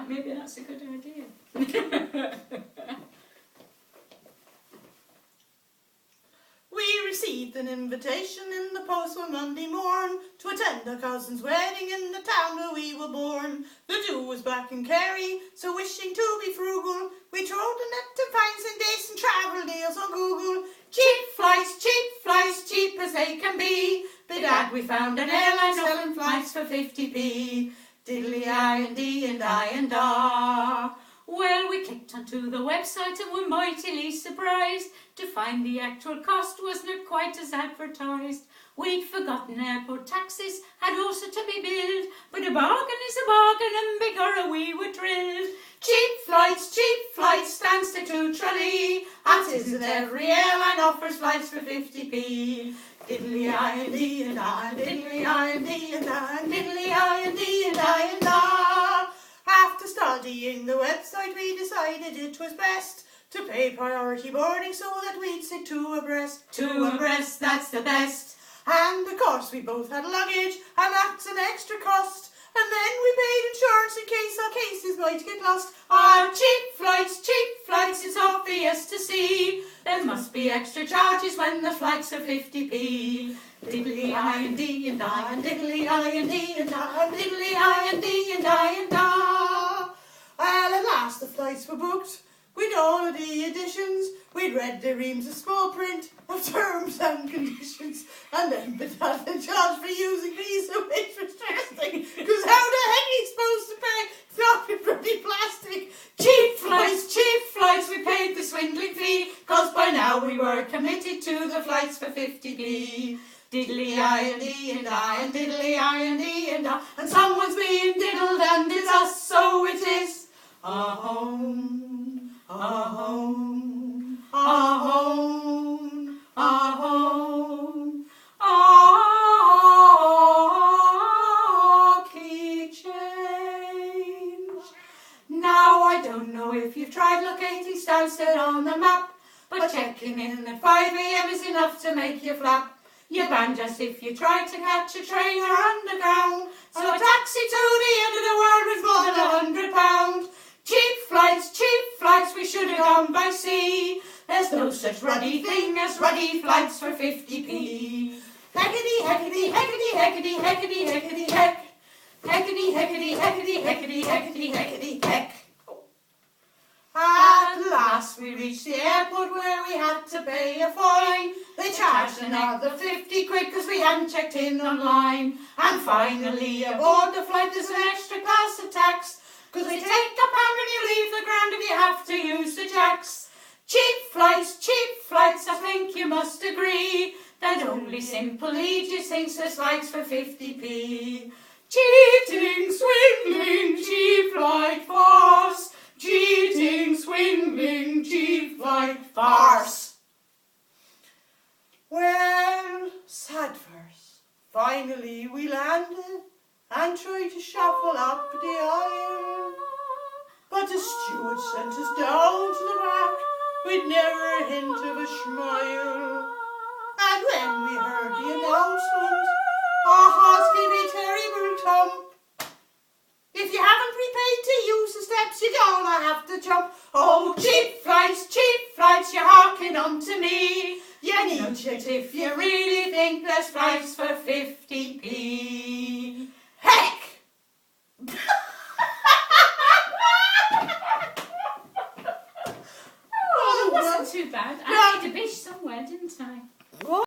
maybe that's a good idea. We received an invitation in the post one Monday morn to attend a cousin's wedding in the town where we were born. The do was back in Kerry, so wishing to be frugal, we trod the net to find some decent travel deals on Google. Cheap flights, cheap as they can be. Bedad, we found an airline selling flights for 50p. Diddly-I and D and I and da. Well, we clicked onto the website and were mightily surprised to find the actual cost was not quite as advertised. We'd forgotten airport taxes had also to be billed, but a bargain is a bargain and bigger we were thrilled. Cheap flights, stands to two trolley. At isn't every airline offers flights for 50p. Diddly-I and D and I, diddly-I and D and I, diddly-I and D and I and da. After studying the website, we decided it was best to pay priority boarding so that we'd sit two abreast. Two abreast, that's the best. And of course we both had luggage, and that's an extra cost. And then we paid insurance in case our cases might get lost. Ah, cheap flights, it's obvious to see. There must be extra charges when the flights are 50p. Diddly-I and D and I, and diddly-I and D and I, and diddly-I and D and I and da. Well, at last the flights were booked. We'd all of the editions. We'd read the reams of small print of terms and conditions. And then bedad the charge for using these so interesting. Because how the heck are you supposed to pay? It's not in bloody plastic. Cheap flights, we paid the swindling fee, 'cause by now we were committed to the flights for 50p. Diddly-I and D and I, and diddly-I and D and I, and someone's being diddled and it's us, so it is. A home, a home, a home, a home, a key change. Now I don't know if you've tried locating Stansted on the map, but checking in at 5 AM is enough to make you flap. You're banned just if you try to catch a train or underground. So a taxi to the end of the world was more than £100. Cheap flights, we should have gone by sea. There's no such ruddy thing as ruddy flights for 50p. Heckety, heckety, heckety, heckety, heckety, heckety, heck. Heckety, heckety, heckety, heckety, heckety, heckety, heck. At last we reached the airport where we had to pay a fine. They charged another 50 quid 'cause we hadn't checked in online. And finally aboard the flight there's an extra class of tax, 'cause they take £1 when you leave the ground if you have to use the jacks. Cheap flights, I think you must agree that only simple Aegis thinks there's flights for 50p. Cheating, swindling, cheap flight farce. Cheating, swindling, cheap flight farce. Well, sad verse. Finally we landed and tried to shuffle up the aisle, but the steward sent us down to the back with never a hint of a smile. And when we heard the announcement, our hearts gave a terrible thump. If you haven't prepaid to use the steps, you're gonna have to jump. Oh, cheap flights, you're harking on to me. You need it if you really think there's flights for 50p. Heck! Oh, that wasn't too bad. I made a bish somewhere, didn't I?